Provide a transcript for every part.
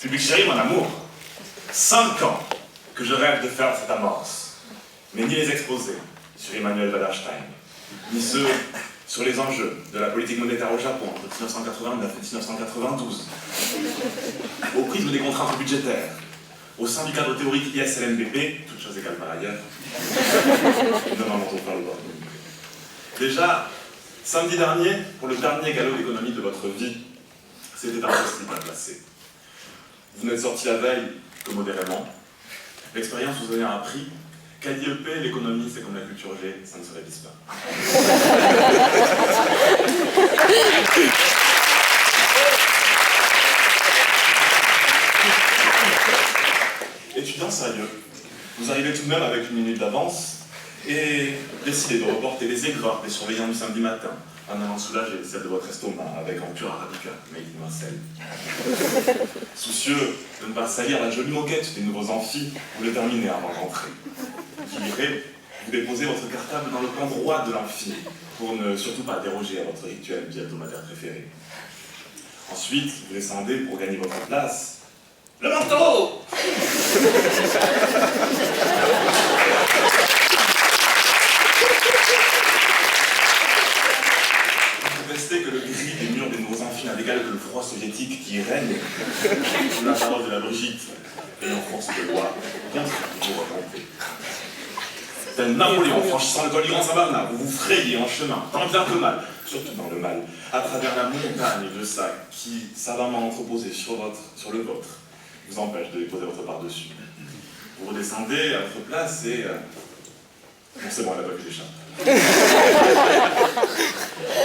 Public chéri, mon amour, 5 ans que je rêve de faire cette amorce, mais ni les exposés sur Emmanuel Wallerstein, ni ceux sur les enjeux de la politique monétaire au Japon entre 1989 et 1992, au prisme des contraintes budgétaires, au sein du cadre théorique ISLMBP, toutes choses égales par ailleurs, nous n'en mentons pas le bord. Déjà, samedi dernier, pour le dernier galop d'économie de votre vie, c'était impossible à placer. Vous n'êtes sorti la veille que modérément. L'expérience vous a appris qu'à l'IEP, l'économie, c'est comme la culture G, ça ne se révise pas. Étudiants sérieux, vous arrivez tout de même avec une minute d'avance et décidez de reporter les aigreurs des surveillants du samedi matin en allant soulager celle de votre estomac avec un pur arabica, made in Marseille. Soucieux de ne pas salir la jolie moquette des nouveaux amphis, vous le terminez avant d'entrer. Vous irez, vous déposez votre cartable dans le coin droit de l'amphi pour ne surtout pas déroger à votre rituel bi-hebdomadaire préféré. Ensuite, vous descendez pour gagner votre place. Le manteau! Restez que le gris des murs des nouveaux amphis n'a d'égal que le froid soviétique qui y règne, sous la parole de la Brigitte, ayant force de loi, contre vous remonter. Tel Napoléon franchissant le col du Grand Saint-Bernard, vous vous frayez en chemin, tant bien que mal, surtout dans le mal, à travers la montagne de sacs qui, savamment entreposés sur le vôtre, vous empêche de déposer votre part dessus. Vous redescendez à votre place et... Bon, c'est bon, elle n'a pas pu l'échapper.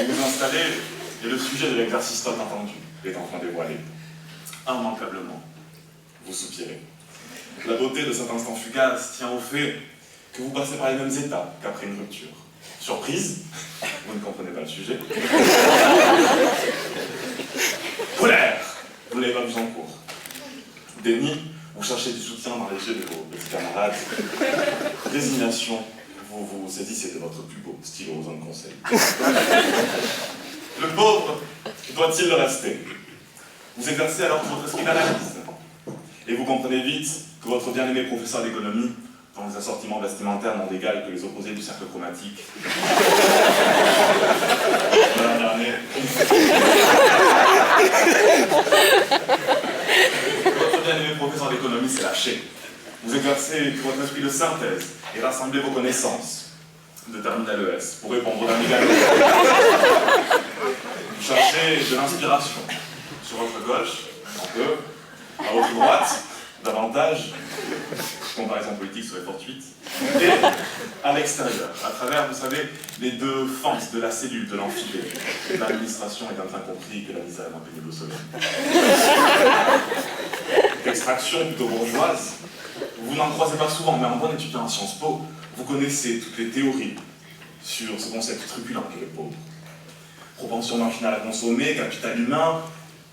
Vous vous installez et le sujet de l'exercice tant entendu est enfin dévoilé. Immanquablement, vous soupirez. La beauté de cet instant fugace tient au fait que vous passez par les mêmes étapes qu'après une rupture. Surprise, vous ne comprenez pas le sujet. Colère, vous n'avez pas vu en cours. Déni, vous cherchez du soutien dans les yeux de vos petits camarades. Résignation, vous vous saisissez de votre plus beau stylo aux zones conseil. Le pauvre doit-il le rester? Vous exercez alors votre esprit d'analyse. Et vous comprenez vite que votre bien-aimé professeur d'économie, dont les assortiments vestimentaires n'ont d'égal que les opposés du cercle chromatique, votre bien-aimé professeur d'économie s'est lâché. Vous exercez votre esprit de synthèse et rassemblez vos connaissances de terminal ES pour répondre au dernier galop. Vous cherchez de l'inspiration sur votre gauche, un peu, à votre droite, davantage, comparaison politique serait fortuite, et à l'extérieur, à travers, vous savez, les deux fentes de la cellule de l'amphibé. L'administration est bien compris que la misère est un pénible soleil. D'extraction plutôt bourgeoise, vous n'en croisez pas souvent, mais en bon étudiant à Sciences Po, vous connaissez toutes les théories sur ce concept truculent qu'est le pauvre. Propension marginale à consommer, capital humain,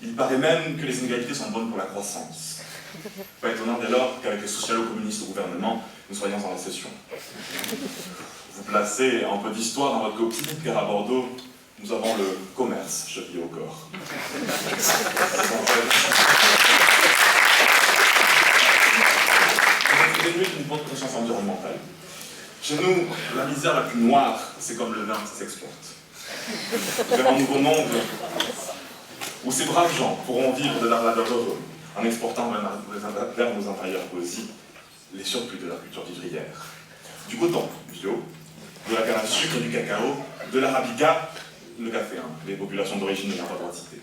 il paraît même que les inégalités sont bonnes pour la croissance. Pas étonnant dès lors qu'avec les socialo-communistes au gouvernement, nous soyons en récession. Vous placez un peu d'histoire dans votre copie, car à Bordeaux, nous avons le commerce chevillé au corps. Vous êtes dénué d'une bonne conscience environnementale. Chez nous, la misère la plus noire, c'est comme le vin qui s'exporte. Vers un nouveau monde où ces braves gens pourront vivre de leur labeur heureux, en exportant vers nos intérieurs cosy les surplus de la culture vivrière. Du coton bio, de la canne à sucre et du cacao, de l'arabica, le café, hein, les populations d'origine n'ayant pas droit de citer.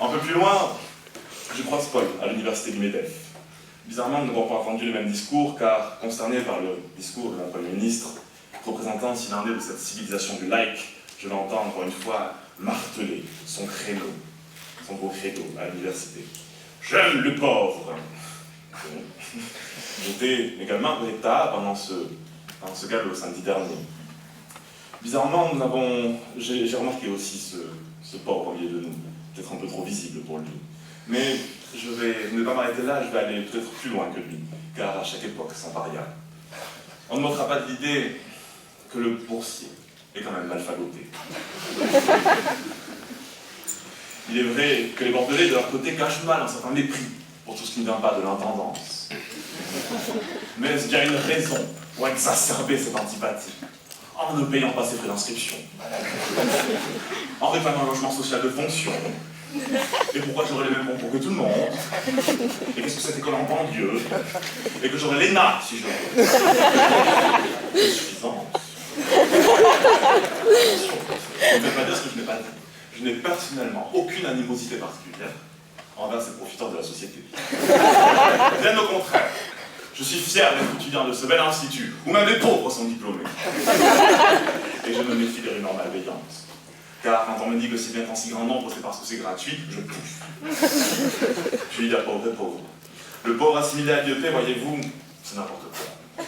Un peu plus loin, je croise Paul, à l'université du MEDEF. Bizarrement, nous n'avons pas entendu le même discours, car concerné par le discours de notre Premier ministre, représentant s'il en est de cette civilisation du like, je l'entends encore une fois marteler son créneau, son beau credo à l'université. J'aime le pauvre. J'étais également recta pendant ce galop samedi dernier. Bizarrement, j'ai remarqué aussi ce pauvre au milieu de nous, peut-être un peu trop visible pour lui. Mais je vais ne pas m'arrêter là, je vais aller peut-être plus loin que lui, car à chaque époque, sans paria. On ne m'ôtera pas de l'idée que le boursier est quand même mal fagoté. Il est vrai que les Bordelais, de leur côté, cachent mal un certain mépris pour tout ce qui ne vient pas de l'intendance. Mais est-ce bien une raison pour exacerber cette antipathie en ne payant pas ses frais d'inscription, en réclamant un logement social de fonction? Et pourquoi j'aurais les mêmes concours que tout le monde? Et qu'est-ce que cette école en banlieue? Et que j'aurais l'ENA si je veux. C'est suffisant. Je ne vais pas dire ce que je n'ai pas dit. Je n'ai personnellement aucune animosité particulière envers ces profiteurs de la société. Bien au contraire, je suis fier d'être étudiant de ce bel institut, où même les pauvres sont diplômés. Et je me méfie des rumeurs malveillantes. Car quand on me dit que c'est bien en si grand nombre, c'est parce que c'est gratuit, je pouffe. Puis il y a pauvre et pauvre. Le pauvre assimilé à l'IEP, voyez-vous, c'est n'importe quoi.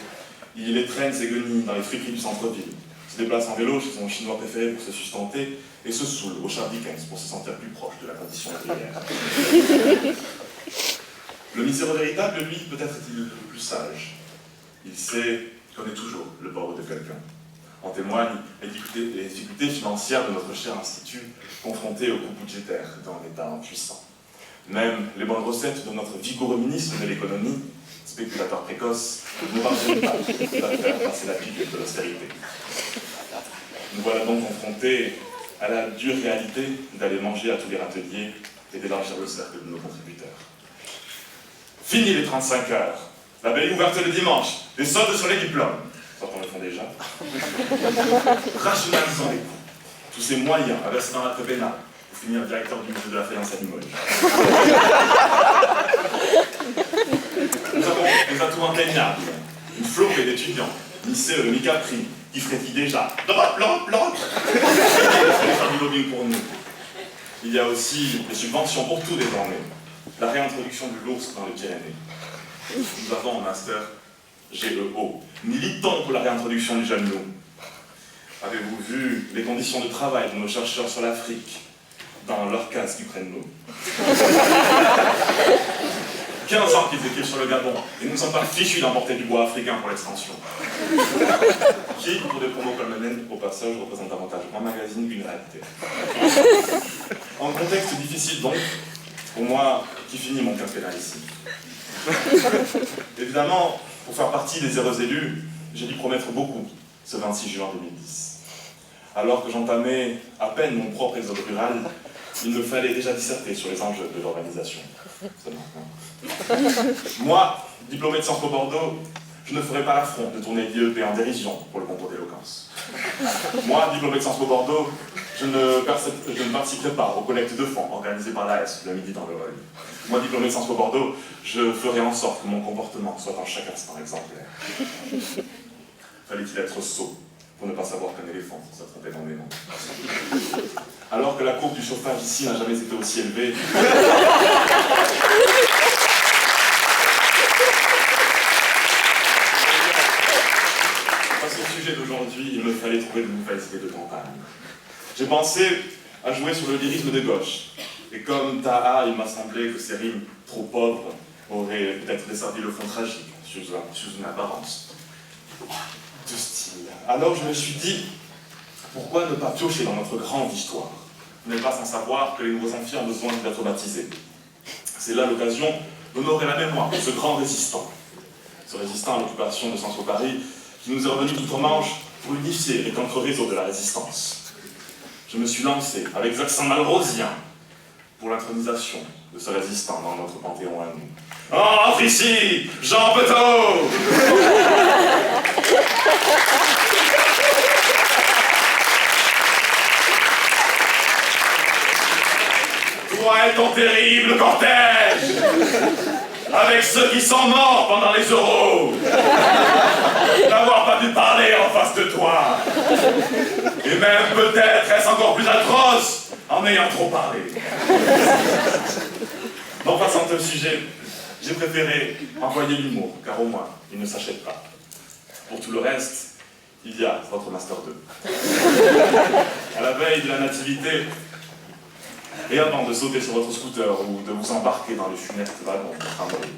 Il étreigne ses guenilles dans les friperies du centre-ville, se déplace en vélo chez son chinois préféré pour se sustenter, et se saoule au Charles Dickens pour se sentir plus proche de la condition ouvrière. Le miséreux véritable, lui, peut-être est-il le plus sage. Il sait, connaît toujours le pauvre de quelqu'un. En témoignent les difficultés financières de notre cher institut, confronté aux coûts budgétaires d'un État impuissant. Même les bonnes recettes de notre vigoureux ministre de l'économie, spéculateur précoce, ne parviennent pas à faire passer la pilule de l'austérité. Nous voilà donc confrontés à la dure réalité d'aller manger à tous les râteliers et d'élargir le cercle de nos contributeurs. Fini les 35 heures, la belle ouverte le dimanche, les soldes sur les diplômes. Certains le font déjà. Rationalisons les coûts. Tous ces moyens à verser dans la trépénale pour finir directeur du musée de la Fayence à Limoges. Nous avons des atouts indéniables. Une flopée d'étudiants, ni CE, ni Capri, qui frétillent déjà. L'Europe faire du lobbying pour nous. Il y a aussi des subventions pour tout désormais. La réintroduction de l'ours dans les Pyrénées. Nous avons en master GEO. Militons pour la réintroduction du jeune loup. Avez-vous vu les conditions de travail de nos chercheurs sur l'Afrique dans leur casque qui prennent l'eau? 15 ans qu'ils écrivent sur le Gabon et nous ne sommes pas fichus d'emporter du bois africain pour l'extension. Qui, pour des promos comme la mienne, au passage, représente davantage un magazine qu'une réalité. En contexte difficile donc, pour moi, qui finit mon quinquennat ici. Évidemment, pour faire partie des heureux élus, j'ai dû promettre beaucoup ce 26 juin 2010. Alors que j'entamais à peine mon propre exode rural, il me fallait déjà disserter sur les enjeux de l'organisation. Moi, diplômé de Sciences Po Bordeaux, je ne ferai pas l'affront de tourner l'IEP en dérision pour le concours d'éloquence. Moi, diplômé de Sciences Po Bordeaux, je ne participerai pas aux collectes de fonds organisées par l'AS le midi dans le hall. Moi, diplômé de Sciences Po Bordeaux, je ferai en sorte que mon comportement soit en chaque instant exemplaire. Fallait-il être sot pour ne pas savoir qu'un éléphant se trompait dans mes noms? Alors que la courbe du chauffage ici n'a jamais été aussi élevée, face au sujet d'aujourd'hui, il me fallait trouver de nouvelles idées de campagne. J'ai pensé à jouer sur le lyrisme de gauche. Et comme Taha, il m'a semblé que ces rimes trop pauvres auraient peut-être desservi le fond tragique sous une apparence de style. Alors je me suis dit, pourquoi ne pas piocher dans notre grande histoire? Vous n'êtes pas sans savoir que les nouveaux amphis ont besoin d'être baptisés. C'est là l'occasion d'honorer la mémoire de ce grand résistant. Ce résistant à l'occupation de Centre Paris, qui nous est revenu d'outre-Manche pour unifier les contre-réseaux de la résistance. Je me suis lancé avec accent malrosien pour l'intronisation de ce résistant dans notre panthéon à nous. Entre ici, Jean Petot! Toi et ton terrible cortège, avec ceux qui sont morts pendant les oraux, n'avoir pas pu parler en face de toi, et même peut-être est-ce encore plus atroce en ayant trop parlé. En passant au sujet, j'ai préféré envoyer l'humour, car au moins, il ne s'achète pas. Pour tout le reste, il y a votre Master 2. À la veille de la nativité, et avant de sauter sur votre scooter ou de vous embarquer dans les funestes wagons de tramway,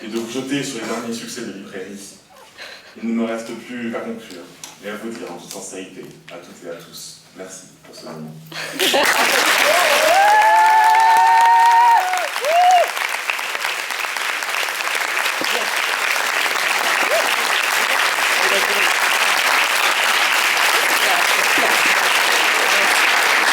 et de vous jeter sur les derniers succès de librairie, il ne me reste plus qu'à conclure et à vous dire en toute sincérité, à toutes et à tous, merci pour ce moment.